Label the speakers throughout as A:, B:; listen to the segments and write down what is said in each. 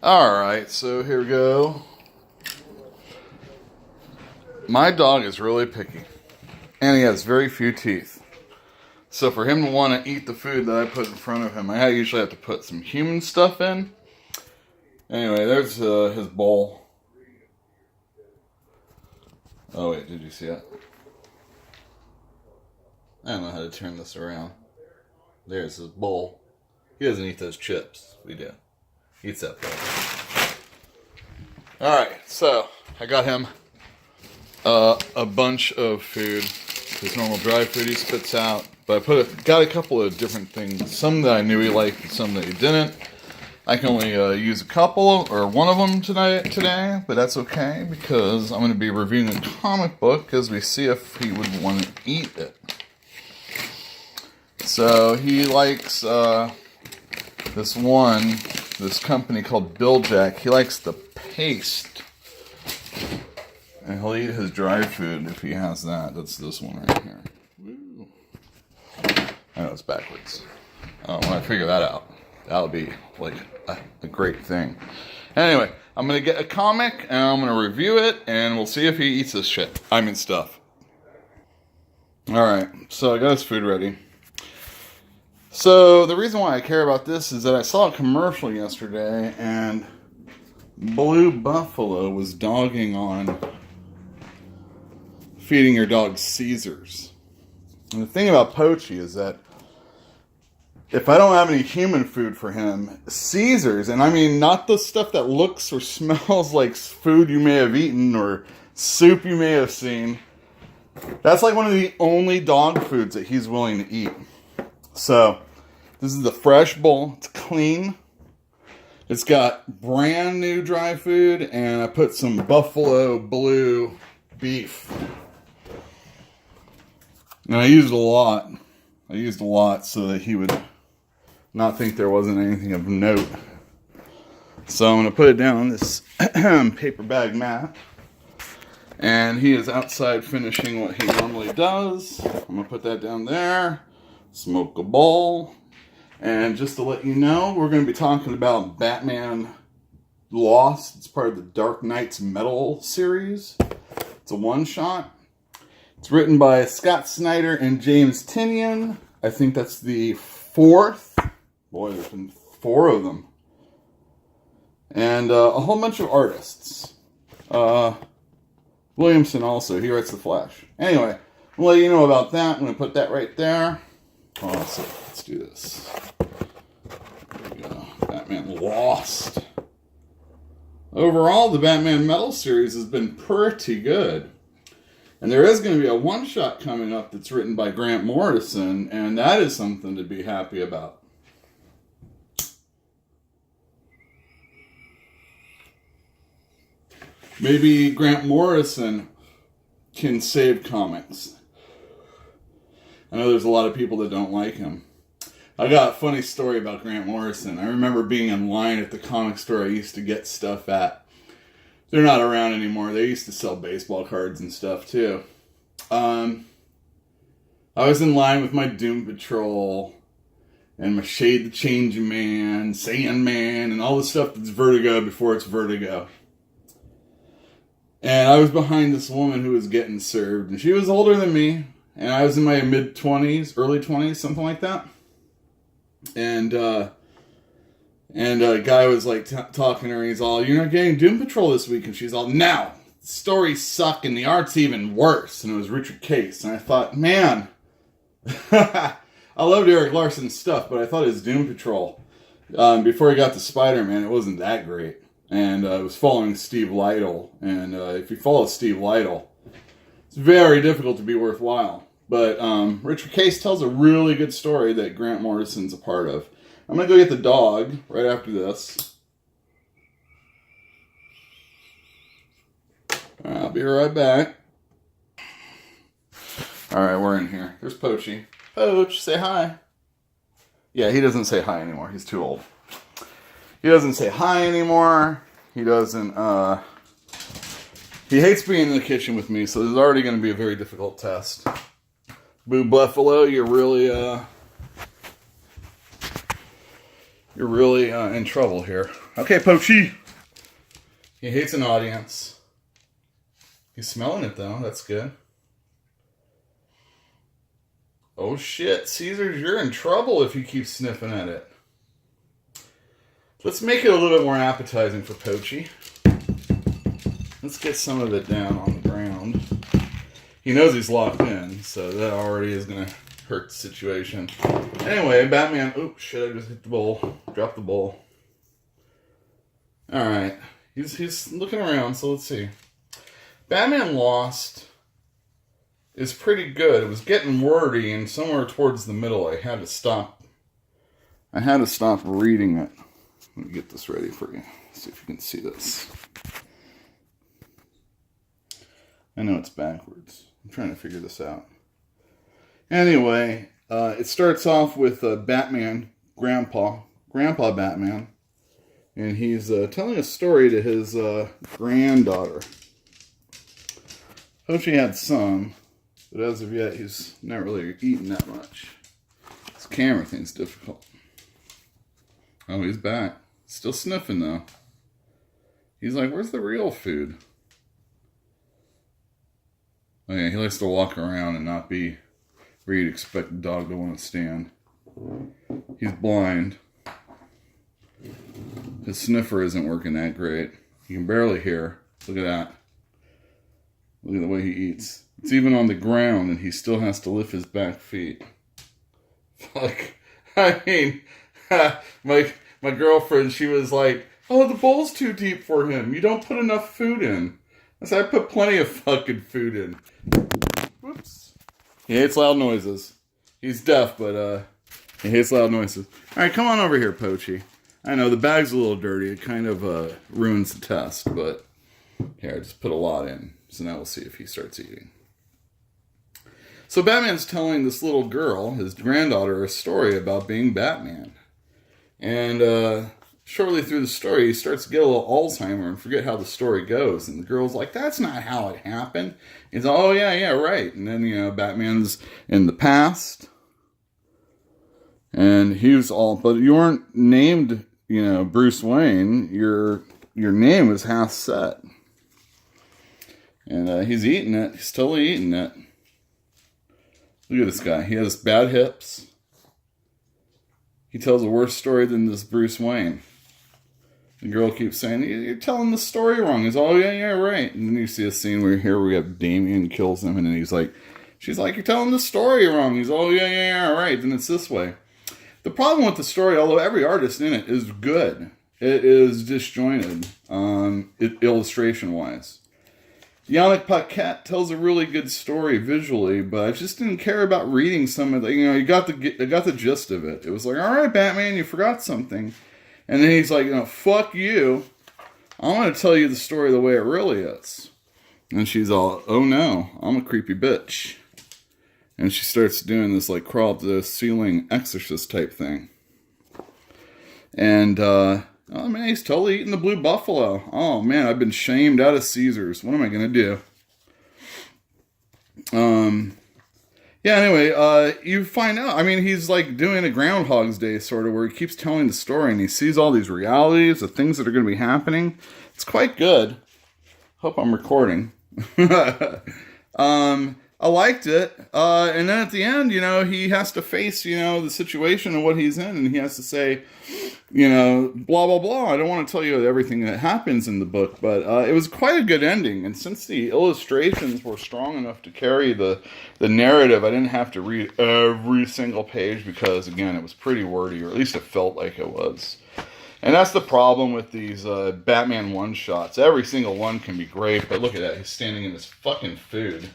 A: Alright, so here we go. My dog is really picky. And he has very few teeth. So for him to want to eat the food that I put in front of him, I usually have to put some human stuff in. Anyway, there's his bowl. Oh wait, did you see it? I don't know how to turn this around. There's his bowl. He doesn't eat those chips. We do. He eats that bowl. Alright, so I got him a bunch of food. His normal dry food he spits out. But I got a couple of different things. Some that I knew he liked and some that he didn't. I can only use a couple or one of them today, but that's okay because I'm going to be reviewing a comic book as we see if he would want to eat it. So he likes this company called Bill Jack. He likes the paste. And he'll eat his dry food if he has that. That's this one right here. Woo. I know it's backwards. When I figure that out, that'll be like a great thing. Anyway, I'm going to get a comic and I'm going to review it and we'll see if he eats this shit. I mean stuff. Alright, so I got his food ready. So the reason why I care about this is that I saw a commercial yesterday and Blue Buffalo was dogging on feeding your dog Caesars. And the thing about Poachy is that if I don't have any human food for him, Caesars, and I mean not the stuff that looks or smells like food you may have eaten or soup you may have seen, that's like one of the only dog foods that he's willing to eat. So, this is the fresh bowl. It's clean. It's got brand new dry food, and I put some Buffalo Blue beef. And I used a lot. I used a lot so that he would not think there wasn't anything of note. So I'm going to put it down on this paper bag mat. And he is outside finishing what he normally does. I'm going to put that down there. Smoke a bowl. And just to let you know, we're going to be talking about Batman Lost. It's part of the Dark Knight's Metal series. It's a one-shot. It's written by Scott Snyder and James Tynion. I think that's the fourth. Boy, there's been 4 of them. And a whole bunch of artists. Williamson also. He writes The Flash. Anyway, I'll let you know about that. I'm going to put that right there. Oh, let's do this. There we go. Batman Lost. Overall, the Batman Metal series has been pretty good. And there is going to be a one-shot coming up that's written by Grant Morrison, and that is something to be happy about. Maybe Grant Morrison can save comics. I know there's a lot of people that don't like him. I got a funny story about Grant Morrison. I remember being in line at the comic store I used to get stuff at. They're not around anymore. They used to sell baseball cards and stuff too. I was in line with my Doom Patrol and my Shade the Changing Man, Sandman, and all the stuff that's Vertigo before it's Vertigo. And I was behind this woman who was getting served, and she was older than me, and I was in my mid-20s, early 20s, something like that. And a guy was like talking to her, and he's all, "You're not getting Doom Patrol this week," and she's all, "No, the stories suck, and the art's even worse." And it was Richard Case, and I thought, man, I loved Eric Larson's stuff, but I thought his Doom Patrol, before he got to Spider-Man, it wasn't that great. And it was following Steve Lytle. And if you follow Steve Lytle, it's very difficult to be worthwhile. But Richard Case tells a really good story that Grant Morrison's a part of. I'm going to go get the dog right after this. I'll be right back. Alright, we're in here. There's Poachy. Poach, say hi. Yeah, he doesn't say hi anymore. He's too old. He doesn't say hi anymore. He doesn't, he hates being in the kitchen with me, so this is already going to be a very difficult test. Boo Buffalo, you're really in trouble here. Okay, Pochi. He hates an audience. He's smelling it, though. That's good. Oh, shit. Caesars, you're in trouble if you keep sniffing at it. Let's make it a little bit more appetizing for Pochi. Let's get some of it down on the ground. He knows he's locked in, so that already is going to hurt the situation. Anyway, Batman... Oh, shit, I just hit the bowl. Dropped the bowl. Alright. He's looking around, so let's see. Batman Lost is pretty good. It was getting wordy, and somewhere towards the middle I had to stop. I had to stop reading it. Let me get this ready for you. See if you can see this. I know it's backwards. I'm trying to figure this out. Anyway, it starts off with Batman, Grandpa Batman, and he's telling a story to his granddaughter. Pochi had some, but as of yet, he's not really eating that much. This camera thing's difficult. Oh, he's back. Still sniffing, though. He's like, where's the real food? Oh, yeah, he likes to walk around and not be where you'd expect a dog to want to stand. He's blind. His sniffer isn't working that great. You can barely hear. Look at that. Look at the way he eats. It's even on the ground, and he still has to lift his back feet. Fuck. I mean, my girlfriend, she was like, oh, the bowl's too deep for him. You don't put enough food in. I said, I put plenty of fucking food in. Whoops. He hates loud noises. He's deaf, but he hates loud noises. All right, come on over here, Pochi. I know, the bag's a little dirty. It kind of ruins the test, but here, I just put a lot in. So now we'll see if he starts eating. So Batman's telling this little girl, his granddaughter, a story about being Batman. And shortly through the story, he starts to get a little Alzheimer and forget how the story goes. And the girl's like, that's not how it happened. He's like, oh, yeah, right. And then, Batman's in the past. And he was all, but you weren't named, Bruce Wayne. Your name was half set. And he's eating it. He's totally eating it. Look at this guy. He has bad hips. He tells a worse story than this Bruce Wayne. The girl keeps saying, you're telling the story wrong. He's all, yeah, right. And then you see a scene where here we have Damian kills him, and then she's like, you're telling the story wrong. He's all, yeah, right. Then it's this way. The problem with the story, although every artist in it is good, it is disjointed, illustration-wise. Yannick Paquette tells a really good story visually, but I just didn't care about reading some of the, you got the gist of it. It was like, all right, Batman, you forgot something. And then he's like, fuck you. I want to tell you the story the way it really is. And she's all, oh no, I'm a creepy bitch. And she starts doing this like crawl up the ceiling exorcist type thing. And, oh man, he's totally eating the blue buffalo. Oh man, I've been shamed out of Caesars. What am I going to do? Yeah, anyway, you find out, he's like doing a Groundhog's Day sort of where he keeps telling the story and he sees all these realities, the things that are going to be happening. It's quite good. Hope I'm recording. I liked it. And then at the end, he has to face, the situation and what he's in, and he has to say, blah, blah, blah. I don't want to tell you everything that happens in the book, but it was quite a good ending. And since the illustrations were strong enough to carry the narrative, I didn't have to read every single page because, again, it was pretty wordy, or at least it felt like it was. And that's the problem with these Batman one-shots. Every single one can be great, but look at that. He's standing in this fucking food.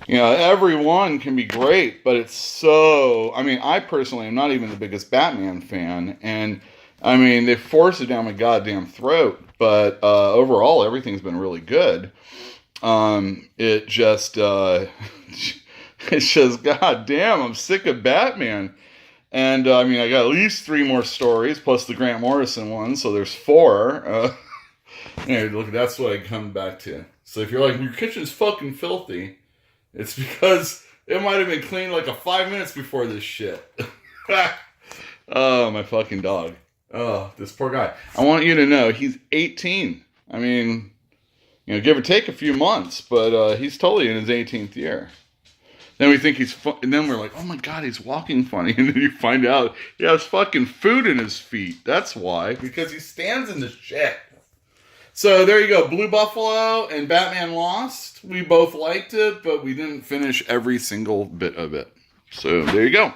A: Every one can be great, but it's so... I personally am not even the biggest Batman fan, and, they force it down my goddamn throat, but overall, everything's been really good. It just... it's just, goddamn, I'm sick of Batman. And, I got at least 3 more stories, plus the Grant Morrison one, so there's 4. Anyway, look, that's what I come back to. So if you're like, your kitchen's fucking filthy... It's because it might have been cleaned like 5 minutes before this shit. Oh, my fucking dog. Oh, this poor guy. I want you to know he's 18. I mean, give or take a few months, but he's totally in his 18th year. Then we think he's and then we're like, oh my God, he's walking funny. And then you find out he has fucking food in his feet. That's why. Because he stands in the shit. So there you go. Blue Buffalo and Batman Lost. We both liked it, but we didn't finish every single bit of it. So there you go.